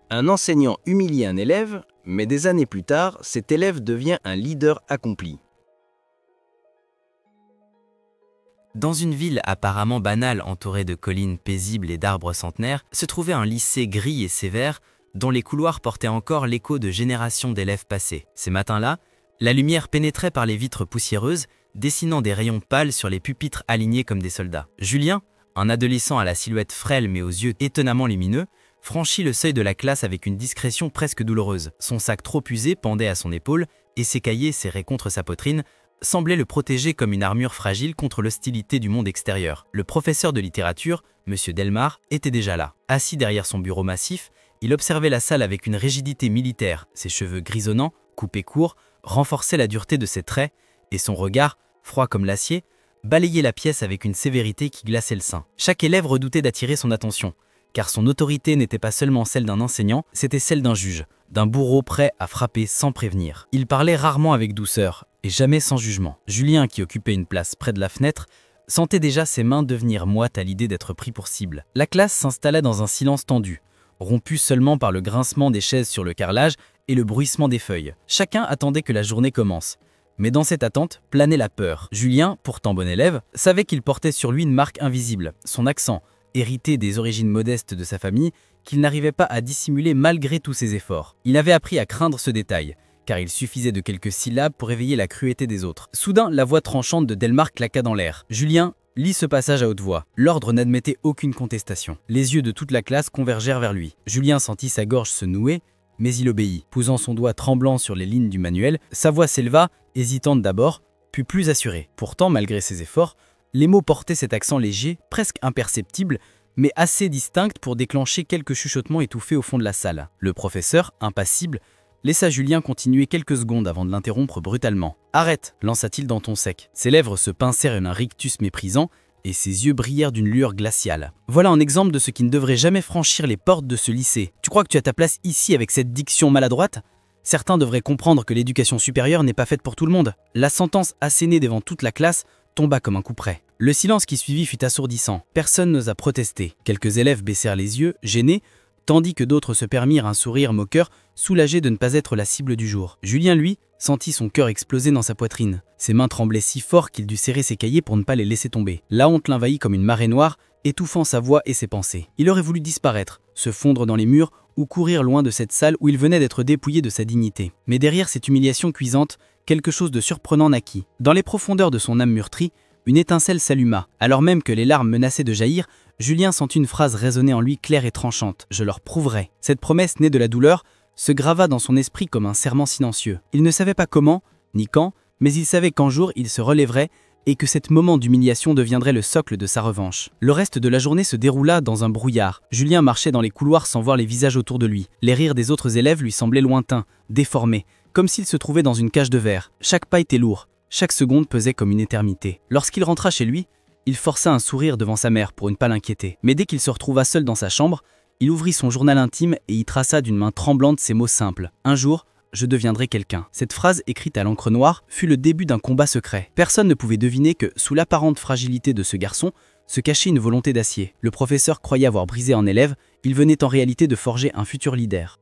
Un enseignant humilie un élève, mais des années plus tard, cet élève devient un leader accompli. Dans une ville apparemment banale entourée de collines paisibles et d'arbres centenaires, se trouvait un lycée gris et sévère dont les couloirs portaient encore l'écho de générations d'élèves passés. Ces matins-là, la lumière pénétrait par les vitres poussiéreuses, dessinant des rayons pâles sur les pupitres alignés comme des soldats. Julien, un adolescent à la silhouette frêle mais aux yeux étonnamment lumineux, franchit le seuil de la classe avec une discrétion presque douloureuse. Son sac trop usé pendait à son épaule et ses cahiers serrés contre sa poitrine semblaient le protéger comme une armure fragile contre l'hostilité du monde extérieur. Le professeur de littérature, M. Delmar, était déjà là. Assis derrière son bureau massif, il observait la salle avec une rigidité militaire. Ses cheveux grisonnants, coupés courts, renforçaient la dureté de ses traits, et son regard, froid comme l'acier, balayait la pièce avec une sévérité qui glaçait le sein. Chaque élève redoutait d'attirer son attention, car son autorité n'était pas seulement celle d'un enseignant, c'était celle d'un juge, d'un bourreau prêt à frapper sans prévenir. Il parlait rarement avec douceur, et jamais sans jugement. Julien, qui occupait une place près de la fenêtre, sentait déjà ses mains devenir moites à l'idée d'être pris pour cible. La classe s'installa dans un silence tendu, rompu seulement par le grincement des chaises sur le carrelage et le bruissement des feuilles. Chacun attendait que la journée commence. Mais dans cette attente planait la peur. Julien, pourtant bon élève, savait qu'il portait sur lui une marque invisible, son accent, hérité des origines modestes de sa famille, qu'il n'arrivait pas à dissimuler malgré tous ses efforts. Il avait appris à craindre ce détail, car il suffisait de quelques syllabes pour éveiller la cruauté des autres. Soudain, la voix tranchante de Delmar claqua dans l'air. Julien lit ce passage à haute voix. L'ordre n'admettait aucune contestation. Les yeux de toute la classe convergèrent vers lui. Julien sentit sa gorge se nouer, mais il obéit. Posant son doigt tremblant sur les lignes du manuel, sa voix s'éleva, hésitante d'abord, puis plus assurée. Pourtant, malgré ses efforts, les mots portaient cet accent léger, presque imperceptible, mais assez distinct pour déclencher quelques chuchotements étouffés au fond de la salle. Le professeur, impassible, laissa Julien continuer quelques secondes avant de l'interrompre brutalement. « Arrête !» lança-t-il d'un ton sec. Ses lèvres se pincèrent d'un rictus méprisant et ses yeux brillèrent d'une lueur glaciale. « Voilà un exemple de ce qui ne devrait jamais franchir les portes de ce lycée. Tu crois que tu as ta place ici avec cette diction maladroite ? Certains devraient comprendre que l'éducation supérieure n'est pas faite pour tout le monde. » La sentence assénée devant toute la classe tomba comme un coup près. Le silence qui suivit fut assourdissant. Personne n'osa protester. Quelques élèves baissèrent les yeux, gênés, tandis que d'autres se permirent un sourire moqueur, soulagés de ne pas être la cible du jour. Julien, lui, sentit son cœur exploser dans sa poitrine. Ses mains tremblaient si fort qu'il dut serrer ses cahiers pour ne pas les laisser tomber. La honte l'envahit comme une marée noire, étouffant sa voix et ses pensées. Il aurait voulu disparaître, se fondre dans les murs ou courir loin de cette salle où il venait d'être dépouillé de sa dignité. Mais derrière cette humiliation cuisante, quelque chose de surprenant naquit. Dans les profondeurs de son âme meurtrie, une étincelle s'alluma. Alors même que les larmes menaçaient de jaillir, Julien sentit une phrase résonner en lui claire et tranchante. « Je leur prouverai ». Cette promesse née de la douleur se grava dans son esprit comme un serment silencieux. Il ne savait pas comment, ni quand, mais il savait qu'un jour il se relèverait et que cet moment d'humiliation deviendrait le socle de sa revanche. Le reste de la journée se déroula dans un brouillard. Julien marchait dans les couloirs sans voir les visages autour de lui. Les rires des autres élèves lui semblaient lointains, déformés, comme s'il se trouvait dans une cage de verre. Chaque pas était lourd, chaque seconde pesait comme une éternité. Lorsqu'il rentra chez lui, il força un sourire devant sa mère pour ne pas l'inquiéter. Mais dès qu'il se retrouva seul dans sa chambre, il ouvrit son journal intime et y traça d'une main tremblante ces mots simples. « Un jour, je deviendrai quelqu'un ». Cette phrase, écrite à l'encre noire, fut le début d'un combat secret. Personne ne pouvait deviner que, sous l'apparente fragilité de ce garçon, se cachait une volonté d'acier. Le professeur croyait avoir brisé un élève, il venait en réalité de forger un futur leader.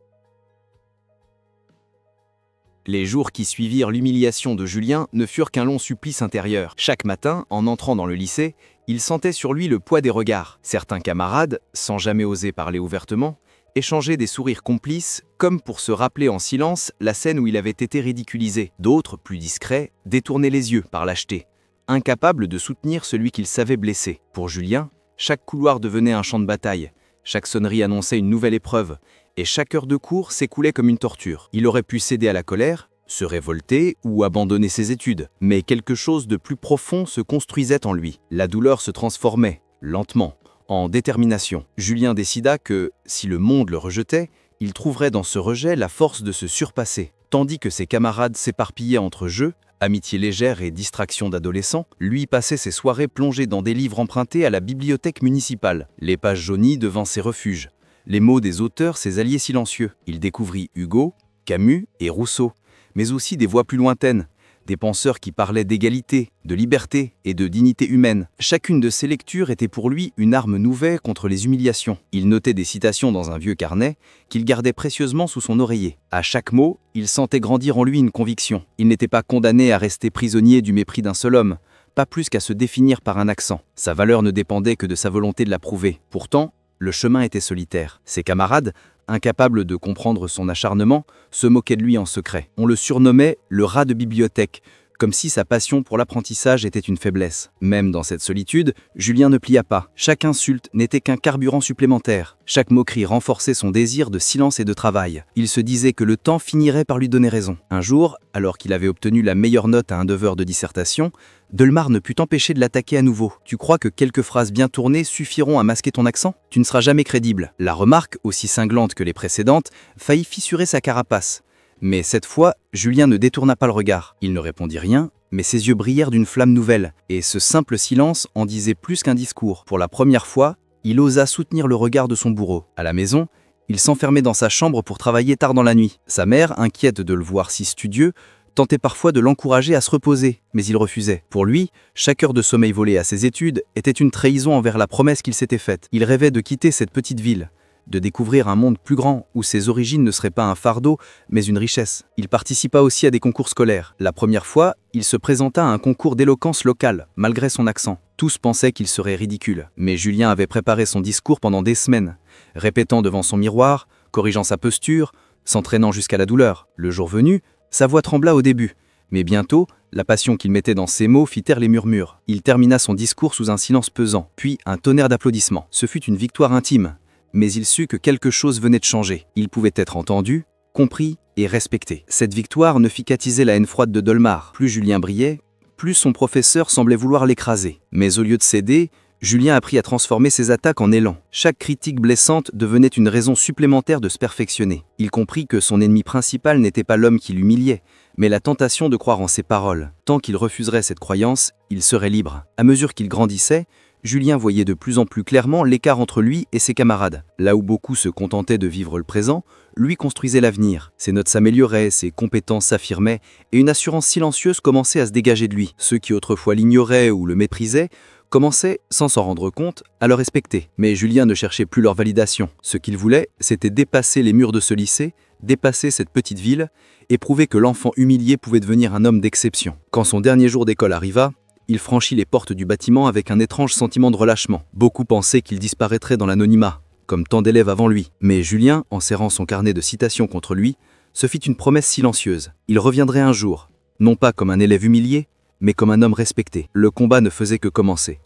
Les jours qui suivirent l'humiliation de Julien ne furent qu'un long supplice intérieur. Chaque matin, en entrant dans le lycée, il sentait sur lui le poids des regards. Certains camarades, sans jamais oser parler ouvertement, échangeaient des sourires complices, comme pour se rappeler en silence la scène où il avait été ridiculisé. D'autres, plus discrets, détournaient les yeux par lâcheté, incapables de soutenir celui qu'ils savaient blessé. Pour Julien, chaque couloir devenait un champ de bataille, chaque sonnerie annonçait une nouvelle épreuve, et chaque heure de cours s'écoulait comme une torture. Il aurait pu céder à la colère, se révolter ou abandonner ses études, mais quelque chose de plus profond se construisait en lui. La douleur se transformait, lentement, en détermination. Julien décida que, si le monde le rejetait, il trouverait dans ce rejet la force de se surpasser. Tandis que ses camarades s'éparpillaient entre jeux, amitié légère et distraction d'adolescents, lui passait ses soirées plongées dans des livres empruntés à la bibliothèque municipale, les pages jaunies devant ses refuges, les mots des auteurs ses alliés silencieux. Il découvrit Hugo, Camus et Rousseau, mais aussi des voix plus lointaines, des penseurs qui parlaient d'égalité, de liberté et de dignité humaine. Chacune de ces lectures était pour lui une arme nouvelle contre les humiliations. Il notait des citations dans un vieux carnet qu'il gardait précieusement sous son oreiller. À chaque mot, il sentait grandir en lui une conviction. Il n'était pas condamné à rester prisonnier du mépris d'un seul homme, pas plus qu'à se définir par un accent. Sa valeur ne dépendait que de sa volonté de la prouver. Pourtant, le chemin était solitaire. Ses camarades, incapables de comprendre son acharnement, se moquaient de lui en secret. On le surnommait le rat de bibliothèque, comme si sa passion pour l'apprentissage était une faiblesse. Même dans cette solitude, Julien ne plia pas. Chaque insulte n'était qu'un carburant supplémentaire. Chaque moquerie renforçait son désir de silence et de travail. Il se disait que le temps finirait par lui donner raison. Un jour, alors qu'il avait obtenu la meilleure note à un devoir de dissertation, Dolmar ne put empêcher de l'attaquer à nouveau. « Tu crois que quelques phrases bien tournées suffiront à masquer ton accent ? Tu ne seras jamais crédible. » La remarque, aussi cinglante que les précédentes, faillit fissurer sa carapace. Mais cette fois, Julien ne détourna pas le regard. Il ne répondit rien, mais ses yeux brillèrent d'une flamme nouvelle, et ce simple silence en disait plus qu'un discours. Pour la première fois, il osa soutenir le regard de son bourreau. À la maison, il s'enfermait dans sa chambre pour travailler tard dans la nuit. Sa mère, inquiète de le voir si studieux, tentait parfois de l'encourager à se reposer, mais il refusait. Pour lui, chaque heure de sommeil volée à ses études était une trahison envers la promesse qu'il s'était faite. Il rêvait de quitter cette petite ville, de découvrir un monde plus grand où ses origines ne seraient pas un fardeau, mais une richesse. Il participa aussi à des concours scolaires. La première fois, il se présenta à un concours d'éloquence locale, malgré son accent. Tous pensaient qu'il serait ridicule, mais Julien avait préparé son discours pendant des semaines, répétant devant son miroir, corrigeant sa posture, s'entraînant jusqu'à la douleur. Le jour venu, sa voix trembla au début, mais bientôt, la passion qu'il mettait dans ses mots fit taire les murmures. Il termina son discours sous un silence pesant, puis un tonnerre d'applaudissements. Ce fut une victoire intime, mais il sut que quelque chose venait de changer. Il pouvait être entendu, compris et respecté. Cette victoire ne fit qu'attiser la haine froide de Dolmar. Plus Julien brillait, plus son professeur semblait vouloir l'écraser. Mais au lieu de céder, Julien apprit à transformer ses attaques en élan. Chaque critique blessante devenait une raison supplémentaire de se perfectionner. Il comprit que son ennemi principal n'était pas l'homme qui l'humiliait, mais la tentation de croire en ses paroles. Tant qu'il refuserait cette croyance, il serait libre. À mesure qu'il grandissait, Julien voyait de plus en plus clairement l'écart entre lui et ses camarades. Là où beaucoup se contentaient de vivre le présent, lui construisait l'avenir. Ses notes s'amélioraient, ses compétences s'affirmaient, et une assurance silencieuse commençait à se dégager de lui. Ceux qui autrefois l'ignoraient ou le méprisaient commençaient, sans s'en rendre compte, à le respecter. Mais Julien ne cherchait plus leur validation. Ce qu'il voulait, c'était dépasser les murs de ce lycée, dépasser cette petite ville, et prouver que l'enfant humilié pouvait devenir un homme d'exception. Quand son dernier jour d'école arriva, il franchit les portes du bâtiment avec un étrange sentiment de relâchement. Beaucoup pensaient qu'il disparaîtrait dans l'anonymat, comme tant d'élèves avant lui. Mais Julien, en serrant son carnet de citations contre lui, se fit une promesse silencieuse. Il reviendrait un jour, non pas comme un élève humilié, mais comme un homme respecté. Le combat ne faisait que commencer.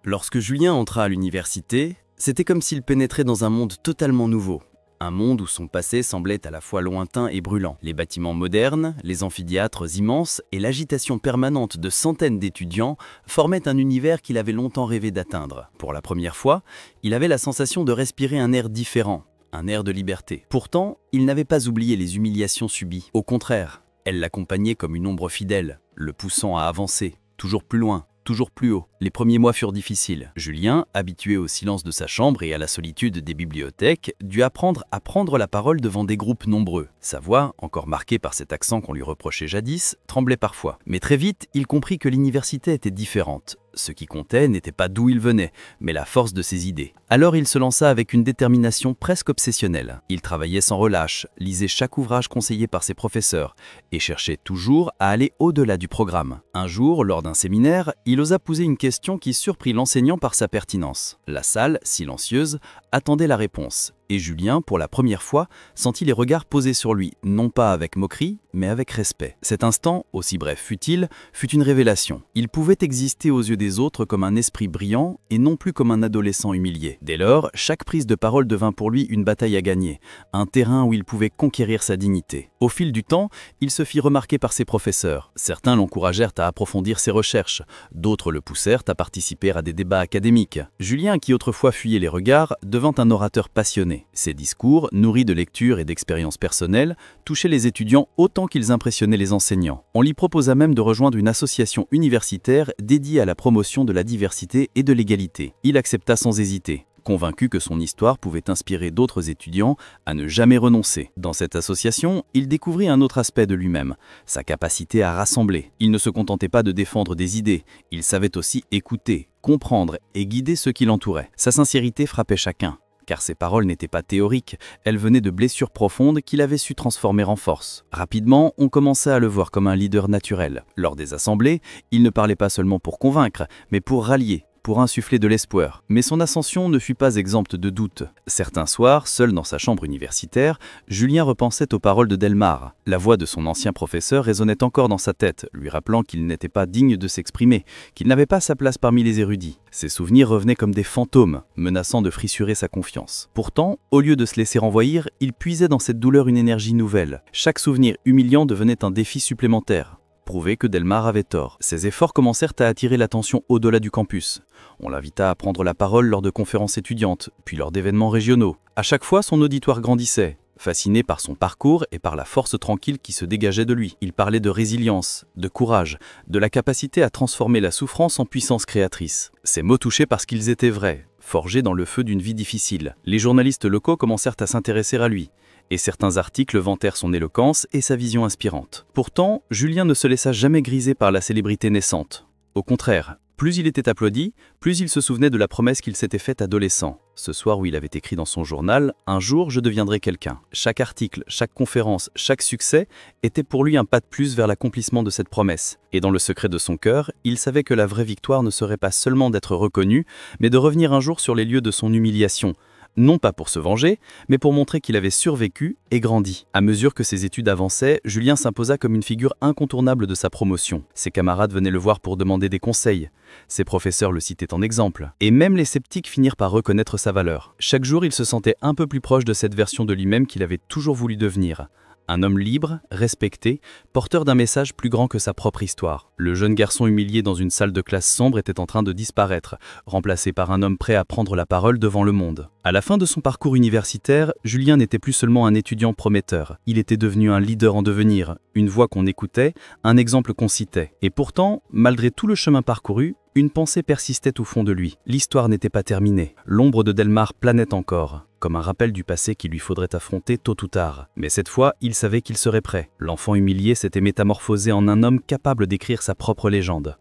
Lorsque Julien entra à l'université, c'était comme s'il pénétrait dans un monde totalement nouveau. Un monde où son passé semblait à la fois lointain et brûlant. Les bâtiments modernes, les amphithéâtres immenses et l'agitation permanente de centaines d'étudiants formaient un univers qu'il avait longtemps rêvé d'atteindre. Pour la première fois, il avait la sensation de respirer un air différent, un air de liberté. Pourtant, il n'avait pas oublié les humiliations subies. Au contraire, elles l'accompagnaient comme une ombre fidèle, le poussant à avancer, toujours plus loin, toujours plus haut. Les premiers mois furent difficiles. Julien, habitué au silence de sa chambre et à la solitude des bibliothèques, dut apprendre à prendre la parole devant des groupes nombreux. Sa voix, encore marquée par cet accent qu'on lui reprochait jadis, tremblait parfois. Mais très vite, il comprit que l'université était différente. Ce qui comptait n'était pas d'où il venait, mais la force de ses idées. Alors il se lança avec une détermination presque obsessionnelle. Il travaillait sans relâche, lisait chaque ouvrage conseillé par ses professeurs et cherchait toujours à aller au-delà du programme. Un jour, lors d'un séminaire, il osa poser une question qui surprit l'enseignant par sa pertinence. La salle, silencieuse, attendait la réponse. Et Julien, pour la première fois, sentit les regards posés sur lui, non pas avec moquerie, mais avec respect. Cet instant, aussi bref fut-il, fut une révélation. Il pouvait exister aux yeux des autres comme un esprit brillant et non plus comme un adolescent humilié. Dès lors, chaque prise de parole devint pour lui une bataille à gagner, un terrain où il pouvait conquérir sa dignité. Au fil du temps, il se fit remarquer par ses professeurs. Certains l'encouragèrent à approfondir ses recherches, d'autres le poussèrent à participer à des débats académiques. Julien, qui autrefois fuyait les regards, devint un orateur passionné. Ses discours, nourris de lectures et d'expériences personnelles, touchaient les étudiants autant qu'ils impressionnaient les enseignants. On lui proposa même de rejoindre une association universitaire dédiée à la promotion de la diversité et de l'égalité. Il accepta sans hésiter. convaincu que son histoire pouvait inspirer d'autres étudiants à ne jamais renoncer. Dans cette association, il découvrit un autre aspect de lui-même, sa capacité à rassembler. Il ne se contentait pas de défendre des idées, il savait aussi écouter, comprendre et guider ceux qui l'entouraient. Sa sincérité frappait chacun, car ses paroles n'étaient pas théoriques, elles venaient de blessures profondes qu'il avait su transformer en force. Rapidement, on commençait à le voir comme un leader naturel. Lors des assemblées, il ne parlait pas seulement pour convaincre, mais pour rallier, pour insuffler de l'espoir. Mais son ascension ne fut pas exempte de doutes. Certains soirs, seul dans sa chambre universitaire, Julien repensait aux paroles de Delmar. La voix de son ancien professeur résonnait encore dans sa tête, lui rappelant qu'il n'était pas digne de s'exprimer, qu'il n'avait pas sa place parmi les érudits. Ses souvenirs revenaient comme des fantômes, menaçant de fissurer sa confiance. Pourtant, au lieu de se laisser envahir, il puisait dans cette douleur une énergie nouvelle. Chaque souvenir humiliant devenait un défi supplémentaire. Prouver que Delmar avait tort. Ses efforts commencèrent à attirer l'attention au-delà du campus. On l'invita à prendre la parole lors de conférences étudiantes, puis lors d'événements régionaux. À chaque fois, son auditoire grandissait, fasciné par son parcours et par la force tranquille qui se dégageait de lui. Il parlait de résilience, de courage, de la capacité à transformer la souffrance en puissance créatrice. Ces mots touchaient parce qu'ils étaient vrais, forgés dans le feu d'une vie difficile. Les journalistes locaux commencèrent à s'intéresser à lui, et certains articles vantèrent son éloquence et sa vision inspirante. Pourtant, Julien ne se laissa jamais griser par la célébrité naissante. Au contraire, plus il était applaudi, plus il se souvenait de la promesse qu'il s'était faite adolescent. Ce soir où il avait écrit dans son journal « Un jour, je deviendrai quelqu'un ». Chaque article, chaque conférence, chaque succès était pour lui un pas de plus vers l'accomplissement de cette promesse. Et dans le secret de son cœur, il savait que la vraie victoire ne serait pas seulement d'être reconnu, mais de revenir un jour sur les lieux de son humiliation. Non pas pour se venger, mais pour montrer qu'il avait survécu et grandi. À mesure que ses études avançaient, Julien s'imposa comme une figure incontournable de sa promotion. Ses camarades venaient le voir pour demander des conseils. Ses professeurs le citaient en exemple. Et même les sceptiques finirent par reconnaître sa valeur. Chaque jour, il se sentait un peu plus proche de cette version de lui-même qu'il avait toujours voulu devenir. Un homme libre, respecté, porteur d'un message plus grand que sa propre histoire. Le jeune garçon humilié dans une salle de classe sombre était en train de disparaître, remplacé par un homme prêt à prendre la parole devant le monde. À la fin de son parcours universitaire, Julien n'était plus seulement un étudiant prometteur. Il était devenu un leader en devenir, une voix qu'on écoutait, un exemple qu'on citait. Et pourtant, malgré tout le chemin parcouru, une pensée persistait au fond de lui. L'histoire n'était pas terminée. L'ombre de Delmar planait encore, comme un rappel du passé qu'il lui faudrait affronter tôt ou tard. Mais cette fois, il savait qu'il serait prêt. L'enfant humilié s'était métamorphosé en un homme capable d'écrire sa propre légende.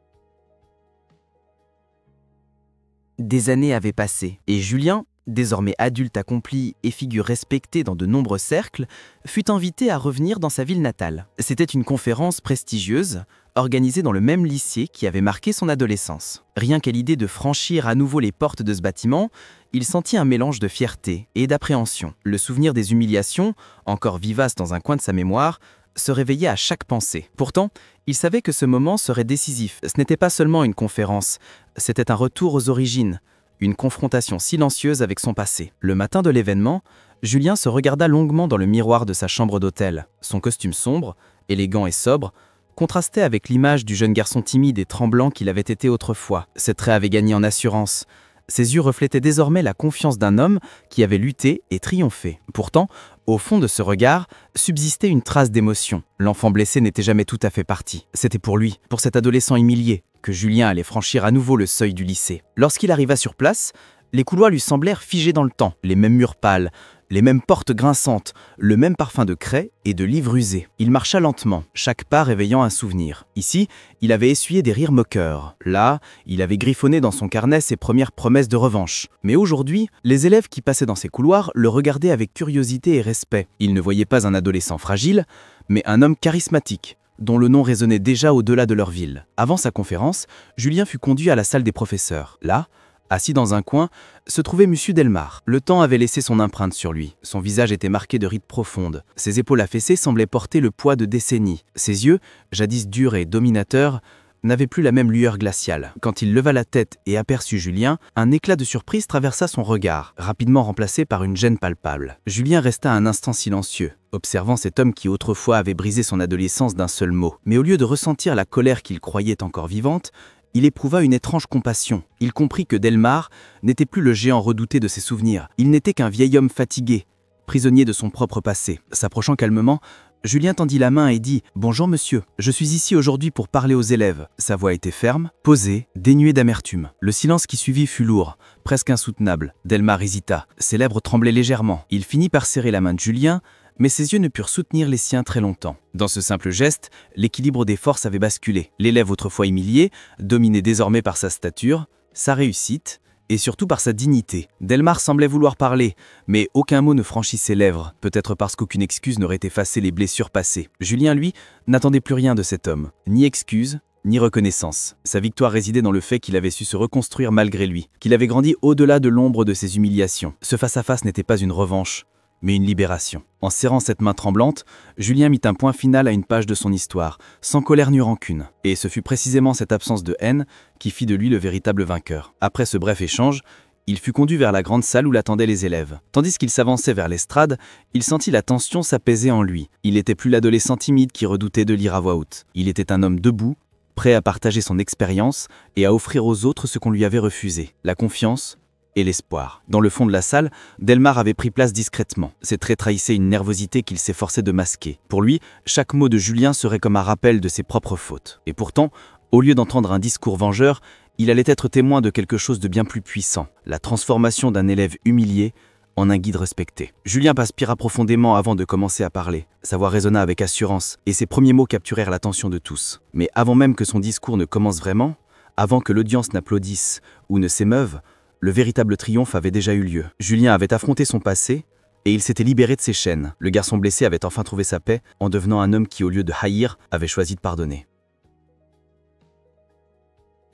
Des années avaient passé, et Julien, désormais adulte accompli et figure respectée dans de nombreux cercles, fut invité à revenir dans sa ville natale. C'était une conférence prestigieuse, organisée dans le même lycée qui avait marqué son adolescence. Rien qu'à l'idée de franchir à nouveau les portes de ce bâtiment, il sentit un mélange de fierté et d'appréhension. Le souvenir des humiliations, encore vivace dans un coin de sa mémoire, se réveillait à chaque pensée. Pourtant, il savait que ce moment serait décisif. Ce n'était pas seulement une conférence, c'était un retour aux origines, une confrontation silencieuse avec son passé. Le matin de l'événement, Julien se regarda longuement dans le miroir de sa chambre d'hôtel. Son costume sombre, élégant et sobre, contrastait avec l'image du jeune garçon timide et tremblant qu'il avait été autrefois. Ses traits avaient gagné en assurance. Ses yeux reflétaient désormais la confiance d'un homme qui avait lutté et triomphé. Pourtant, au fond de ce regard, subsistait une trace d'émotion. L'enfant blessé n'était jamais tout à fait parti. C'était pour lui, pour cet adolescent humilié, que Julien allait franchir à nouveau le seuil du lycée. Lorsqu'il arriva sur place, les couloirs lui semblèrent figés dans le temps. Les mêmes murs pâles, les mêmes portes grinçantes, le même parfum de craie et de livres usés. Il marcha lentement, chaque pas réveillant un souvenir. Ici, il avait essuyé des rires moqueurs. Là, il avait griffonné dans son carnet ses premières promesses de revanche. Mais aujourd'hui, les élèves qui passaient dans ces couloirs le regardaient avec curiosité et respect. Ils ne voyaient pas un adolescent fragile, mais un homme charismatique, dont le nom résonnait déjà au-delà de leur ville. Avant sa conférence, Julien fut conduit à la salle des professeurs. Là, assis dans un coin, se trouvait M. Delmar. Le temps avait laissé son empreinte sur lui. Son visage était marqué de rides profondes. Ses épaules affaissées semblaient porter le poids de décennies. Ses yeux, jadis durs et dominateurs, n'avaient plus la même lueur glaciale. Quand il leva la tête et aperçut Julien, un éclat de surprise traversa son regard, rapidement remplacé par une gêne palpable. Julien resta un instant silencieux, observant cet homme qui autrefois avait brisé son adolescence d'un seul mot. Mais au lieu de ressentir la colère qu'il croyait encore vivante, il éprouva une étrange compassion. Il comprit que Delmar n'était plus le géant redouté de ses souvenirs. Il n'était qu'un vieil homme fatigué, prisonnier de son propre passé. S'approchant calmement, Julien tendit la main et dit « Bonjour monsieur, je suis ici aujourd'hui pour parler aux élèves. » Sa voix était ferme, posée, dénuée d'amertume. Le silence qui suivit fut lourd, presque insoutenable. Delmar hésita, ses lèvres tremblaient légèrement. Il finit par serrer la main de Julien, mais ses yeux ne purent soutenir les siens très longtemps. Dans ce simple geste, l'équilibre des forces avait basculé. L'élève autrefois humilié, dominé désormais par sa stature, sa réussite, et surtout par sa dignité. Delmar semblait vouloir parler, mais aucun mot ne franchit ses lèvres, peut-être parce qu'aucune excuse n'aurait effacé les blessures passées. Julien, lui, n'attendait plus rien de cet homme, ni excuse, ni reconnaissance. Sa victoire résidait dans le fait qu'il avait su se reconstruire malgré lui, qu'il avait grandi au-delà de l'ombre de ses humiliations. Ce face-à-face n'était pas une revanche, mais une libération. En serrant cette main tremblante, Julien mit un point final à une page de son histoire, sans colère ni rancune. Et ce fut précisément cette absence de haine qui fit de lui le véritable vainqueur. Après ce bref échange, il fut conduit vers la grande salle où l'attendaient les élèves. Tandis qu'il s'avançait vers l'estrade, il sentit la tension s'apaiser en lui. Il n'était plus l'adolescent timide qui redoutait de lire à voix haute. Il était un homme debout, prêt à partager son expérience et à offrir aux autres ce qu'on lui avait refusé, la confiance et l'espoir. Dans le fond de la salle, Delmar avait pris place discrètement. Ses traits trahissaient une nervosité qu'il s'efforçait de masquer. Pour lui, chaque mot de Julien serait comme un rappel de ses propres fautes. Et pourtant, au lieu d'entendre un discours vengeur, il allait être témoin de quelque chose de bien plus puissant, la transformation d'un élève humilié en un guide respecté. Julien aspira profondément avant de commencer à parler. Sa voix résonna avec assurance, et ses premiers mots capturèrent l'attention de tous. Mais avant même que son discours ne commence vraiment, avant que l'audience n'applaudisse ou ne s'émeuve, le véritable triomphe avait déjà eu lieu. Julien avait affronté son passé et il s'était libéré de ses chaînes. Le garçon blessé avait enfin trouvé sa paix en devenant un homme qui, au lieu de haïr, avait choisi de pardonner.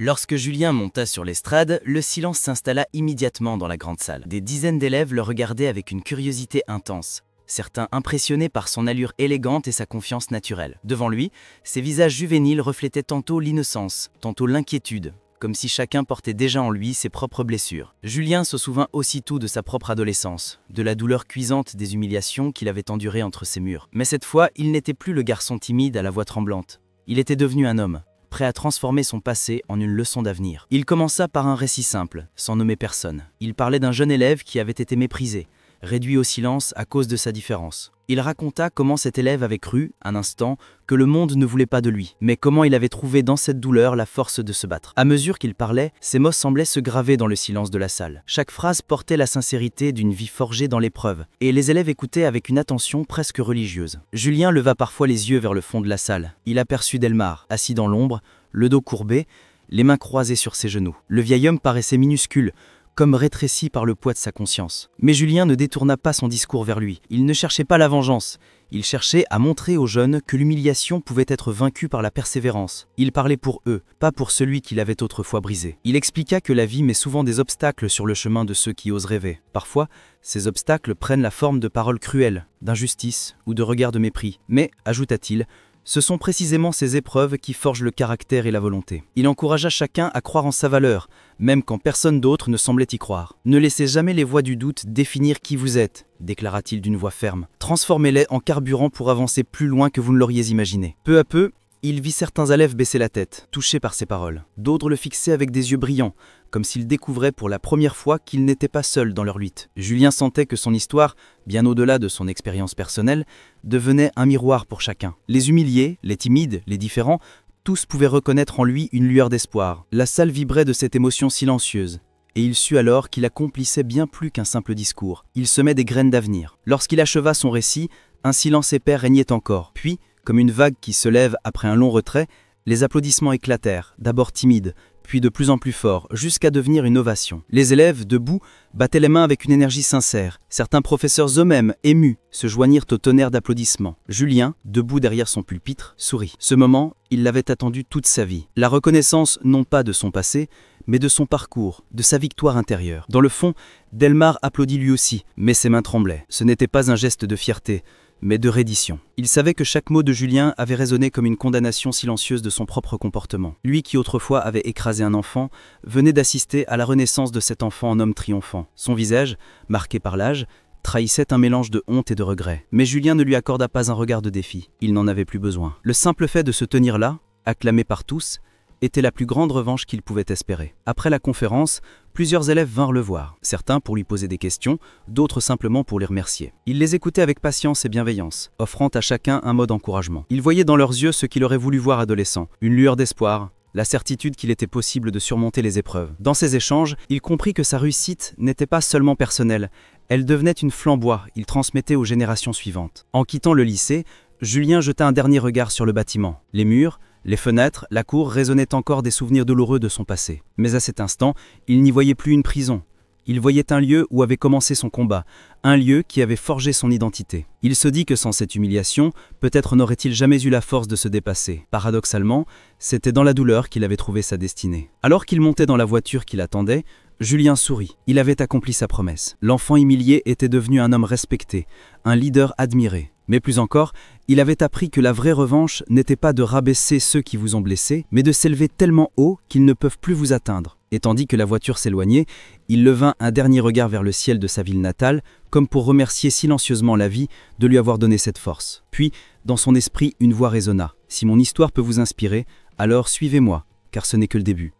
Lorsque Julien monta sur l'estrade, le silence s'installa immédiatement dans la grande salle. Des dizaines d'élèves le regardaient avec une curiosité intense, certains impressionnés par son allure élégante et sa confiance naturelle. Devant lui, ses visages juvéniles reflétaient tantôt l'innocence, tantôt l'inquiétude, comme si chacun portait déjà en lui ses propres blessures. Julien se souvint aussitôt de sa propre adolescence, de la douleur cuisante des humiliations qu'il avait endurées entre ses murs. Mais cette fois, il n'était plus le garçon timide à la voix tremblante. Il était devenu un homme, prêt à transformer son passé en une leçon d'avenir. Il commença par un récit simple, sans nommer personne. Il parlait d'un jeune élève qui avait été méprisé, réduit au silence à cause de sa différence. Il raconta comment cet élève avait cru, un instant, que le monde ne voulait pas de lui, mais comment il avait trouvé dans cette douleur la force de se battre. À mesure qu'il parlait, ses mots semblaient se graver dans le silence de la salle. Chaque phrase portait la sincérité d'une vie forgée dans l'épreuve, et les élèves écoutaient avec une attention presque religieuse. Julien leva parfois les yeux vers le fond de la salle. Il aperçut Delmar, assis dans l'ombre, le dos courbé, les mains croisées sur ses genoux. Le vieil homme paraissait minuscule, comme rétréci par le poids de sa conscience. Mais Julien ne détourna pas son discours vers lui. Il ne cherchait pas la vengeance. Il cherchait à montrer aux jeunes que l'humiliation pouvait être vaincue par la persévérance. Il parlait pour eux, pas pour celui qui l'avait autrefois brisé. Il expliqua que la vie met souvent des obstacles sur le chemin de ceux qui osent rêver. Parfois, ces obstacles prennent la forme de paroles cruelles, d'injustice ou de regards de mépris. Mais, ajouta-t-il, ce sont précisément ces épreuves qui forgent le caractère et la volonté. Il encouragea chacun à croire en sa valeur, même quand personne d'autre ne semblait y croire. « Ne laissez jamais les voix du doute définir qui vous êtes », déclara-t-il d'une voix ferme. « Transformez-les en carburant pour avancer plus loin que vous ne l'auriez imaginé. » Peu à peu, il vit certains élèves baisser la tête, touchés par ces paroles. D'autres le fixaient avec des yeux brillants, comme s'ils découvraient pour la première fois qu'ils n'étaient pas seuls dans leur lutte. Julien sentait que son histoire, bien au-delà de son expérience personnelle, devenait un miroir pour chacun. Les humiliés, les timides, les différents, tous pouvaient reconnaître en lui une lueur d'espoir. La salle vibrait de cette émotion silencieuse, et il sut alors qu'il accomplissait bien plus qu'un simple discours. Il semait des graines d'avenir. Lorsqu'il acheva son récit, un silence épais régnait encore. Puis, comme une vague qui se lève après un long retrait, les applaudissements éclatèrent, d'abord timides, puis de plus en plus forts, jusqu'à devenir une ovation. Les élèves, debout, battaient les mains avec une énergie sincère. Certains professeurs eux-mêmes, émus, se joignirent au tonnerre d'applaudissements. Julien, debout derrière son pupitre, sourit. Ce moment, il l'avait attendu toute sa vie. La reconnaissance, non pas de son passé, mais de son parcours, de sa victoire intérieure. Dans le fond, Delmar applaudit lui aussi, mais ses mains tremblaient. Ce n'était pas un geste de fierté, mais de reddition. Il savait que chaque mot de Julien avait résonné comme une condamnation silencieuse de son propre comportement. Lui qui autrefois avait écrasé un enfant, venait d'assister à la renaissance de cet enfant en homme triomphant. Son visage, marqué par l'âge, trahissait un mélange de honte et de regret. Mais Julien ne lui accorda pas un regard de défi. Il n'en avait plus besoin. Le simple fait de se tenir là, acclamé par tous, était la plus grande revanche qu'il pouvait espérer. Après la conférence, Plusieurs élèves vinrent le voir, certains pour lui poser des questions, d'autres simplement pour les remercier. Il les écoutait avec patience et bienveillance, offrant à chacun un mot d'encouragement. Il voyait dans leurs yeux ce qu'il aurait voulu voir adolescent, une lueur d'espoir, la certitude qu'il était possible de surmonter les épreuves. Dans ces échanges, il comprit que sa réussite n'était pas seulement personnelle, elle devenait une flamboie, il transmettait aux générations suivantes. En quittant le lycée, Julien jeta un dernier regard sur le bâtiment. Les murs, les fenêtres, la cour résonnaient encore des souvenirs douloureux de son passé. Mais à cet instant, il n'y voyait plus une prison. Il voyait un lieu où avait commencé son combat, un lieu qui avait forgé son identité. Il se dit que sans cette humiliation, peut-être n'aurait-il jamais eu la force de se dépasser. Paradoxalement, c'était dans la douleur qu'il avait trouvé sa destinée. Alors qu'il montait dans la voiture qui l'attendait, Julien sourit. Il avait accompli sa promesse. L'enfant humilié était devenu un homme respecté, un leader admiré. Mais plus encore, il avait appris que la vraie revanche n'était pas de rabaisser ceux qui vous ont blessé, mais de s'élever tellement haut qu'ils ne peuvent plus vous atteindre. Et tandis que la voiture s'éloignait, il leva un dernier regard vers le ciel de sa ville natale, comme pour remercier silencieusement la vie de lui avoir donné cette force. Puis, dans son esprit, une voix résonna. « Si mon histoire peut vous inspirer, alors suivez-moi, car ce n'est que le début. »